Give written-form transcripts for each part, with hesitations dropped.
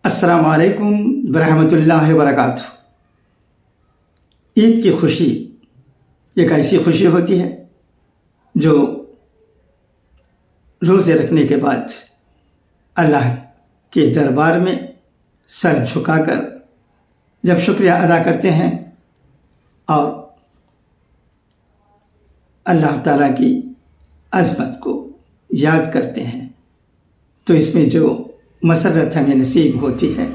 السلام علیکم ورحمۃ اللہ وبرکاتہ۔ عید کی خوشی ایک ایسی خوشی ہوتی ہے جو روزے رکھنے کے بعد اللہ کے دربار میں سر جھکا کر جب شکریہ ادا کرتے ہیں اور اللہ تعالیٰ کی عظمت کو یاد کرتے ہیں تو اس میں جو مسرت ہمیں نصیب ہوتی ہے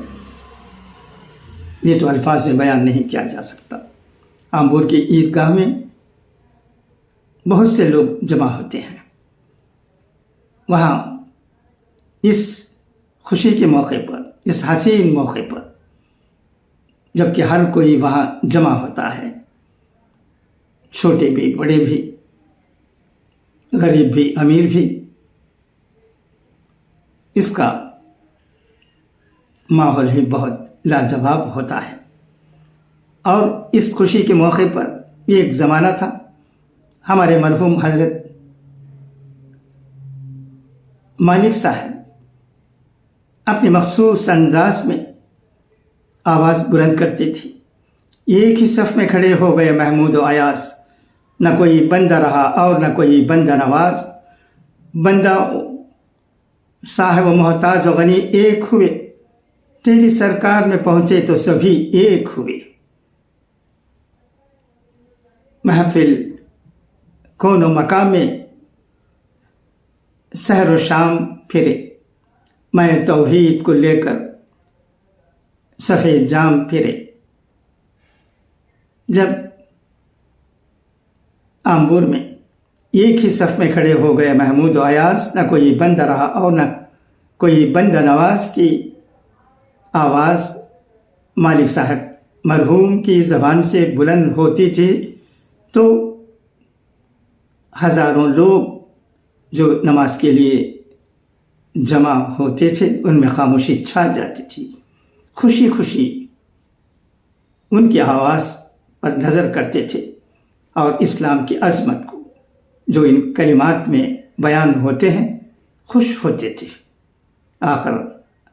یہ تو الفاظ میں بیان نہیں کیا جا سکتا۔ آمبور کی عیدگاہ میں بہت سے لوگ جمع ہوتے ہیں۔ وہاں اس خوشی کے موقع پر، اس حسین موقع پر جب کہ ہر کوئی وہاں جمع ہوتا ہے، چھوٹے بھی بڑے بھی، غریب بھی امیر بھی، اس کا ماحول ہی بہت لاجواب ہوتا ہے۔ اور اس خوشی کے موقع پر ایک زمانہ تھا، ہمارے مرحوم حضرت مالک صاحب اپنے مخصوص انداز میں آواز بلند کرتے تھے۔ ایک ہی صف میں کھڑے ہو گئے محمود و ایاز، نہ کوئی بندہ رہا اور نہ کوئی بندہ نواز، بندہ صاحب و محتاج و غنی ایک ہوئے، تیری سرکار میں پہنچے تو سبھی ایک ہوئے۔ محفل کون و مقام میں سحر و شام پھرے، میں توحید کو لے کر سفید جام پھرے۔ جب آمبور میں ایک ہی صف میں کھڑے ہو گئے محمود و ایاز، نہ کوئی بندہ رہا اور نہ کوئی بندہ نواز کی آواز مالک صاحب مرحوم کی زبان سے بلند ہوتی تھی تو ہزاروں لوگ جو نماز کے لیے جمع ہوتے تھے ان میں خاموشی چھا جاتی تھی۔ خوشی خوشی ان کی آواز پر نظر کرتے تھے اور اسلام کی عظمت کو جو ان کلمات میں بیان ہوتے ہیں خوش ہوتے تھے۔ آخر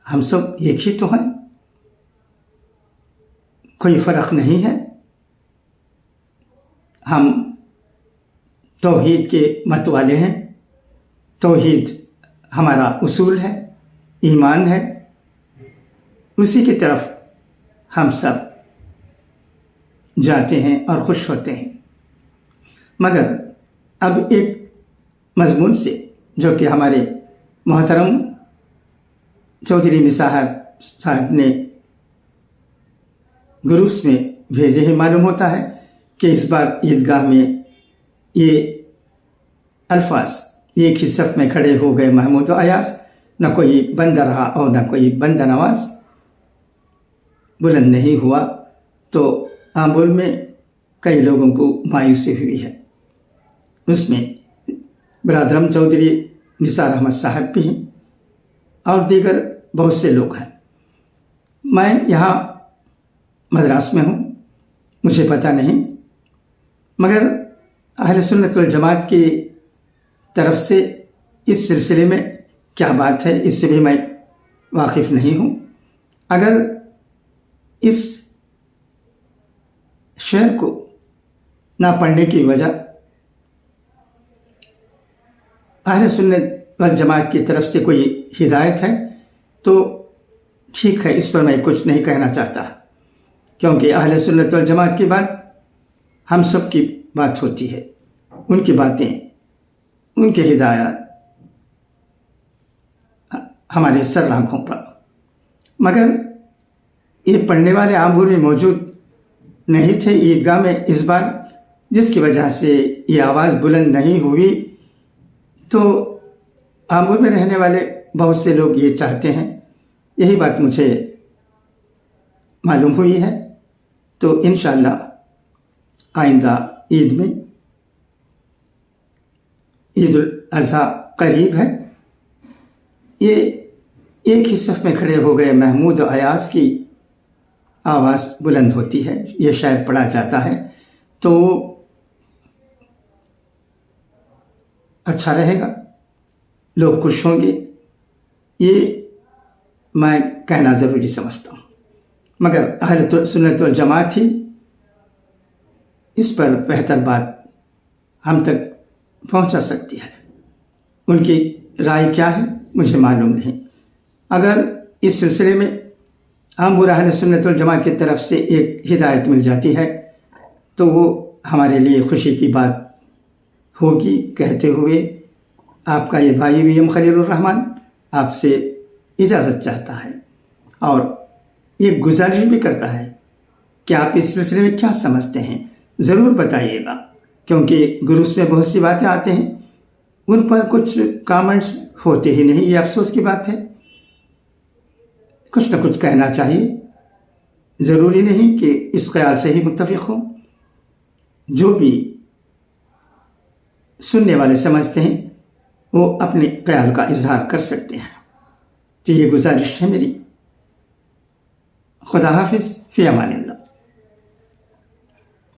ہم سب ایک ہی تو ہیں، کوئی فرق نہیں ہے، ہم توحید کے مت والے ہیں، توحید ہمارا اصول ہے، ایمان ہے، اسی کی طرف ہم سب جاتے ہیں اور خوش ہوتے ہیں۔ مگر اب ایک مضمون سے جو کہ ہمارے محترم چودھری نثار صاحب نے گروپس میں بھیجے ہی معلوم ہوتا ہے کہ اس بار عیدگاہ میں یہ الفاظ ایک ہی صف میں کھڑے ہو گئے محمود و ایاز، نہ کوئی بندہ رہا اور نہ کوئی بندہ نواز بلند نہیں ہوا تو آمبور میں کئی لوگوں کو مایوسی ہوئی ہے۔ اس میں برادرم چودھری نثار احمد صاحب بھی ہیں اور دیگر بہت سے لوگ ہیں۔ میں یہاں مدراس میں ہوں، مجھے پتہ نہیں، مگر اہل سنت والجماعت کی طرف سے اس سلسلے میں کیا بات ہے اس سے بھی میں واقف نہیں ہوں۔ اگر اس شعر کو نہ پڑھنے کی وجہ اہل سنت والجماعت کی طرف سے کوئی ہدایت ہے تو ٹھیک ہے، اس پر میں کچھ نہیں کہنا چاہتا، کیونکہ اہل سنت والجماعت کی بات ہم سب کی بات ہوتی ہے، ان کی باتیں، ان کی ہدایات ہمارے سر آنکھوں پر۔ مگر یہ پڑھنے والے آمبور میں موجود نہیں تھے عیدگاہ میں اس بار، جس کی وجہ سے یہ آواز بلند نہیں ہوئی، تو آمبور میں رہنے والے بہت سے لوگ یہ چاہتے ہیں، یہی بات مجھے معلوم ہوئی ہے، تو انشاءاللہ آئندہ عید میں، عید الاضحیٰ قریب ہے، یہ ایک ہی صف میں کھڑے ہو گئے محمود و ایاز کی آواز بلند ہوتی ہے، یہ شعر پڑھا جاتا ہے تو اچھا رہے گا، لوگ خوش ہوں گے۔ یہ میں کہنا ضروری سمجھتا ہوں، مگر اہل سنت والجماعت ہی اس پر بہتر بات ہم تک پہنچا سکتی ہے۔ ان کی رائے کیا ہے مجھے معلوم نہیں۔ اگر اس سلسلے میں ہم اور اہل سنت والجماعت کی طرف سے ایک ہدایت مل جاتی ہے تو وہ ہمارے لیے خوشی کی بات ہوگی۔ کہتے ہوئے آپ کا یہ بھائی وی ایم خلیل الرحمن آپ سے اجازت چاہتا ہے اور یہ گزارش بھی کرتا ہے کہ آپ اس سلسلے میں کیا سمجھتے ہیں، ضرور بتائیے گا، کیونکہ گروپس میں بہت سی باتیں آتے ہیں، ان پر کچھ کامنٹس ہوتے ہی نہیں۔ یہ افسوس کی بات ہے۔ کچھ نہ کچھ کہنا چاہیے، ضروری نہیں کہ اس خیال سے ہی متفق ہوں۔ جو بھی سننے والے سمجھتے ہیں وہ اپنے خیال کا اظہار کر سکتے ہیں۔ تو یہ گزارش ہے میری۔ خدا حافظ، فی امان اللہ۔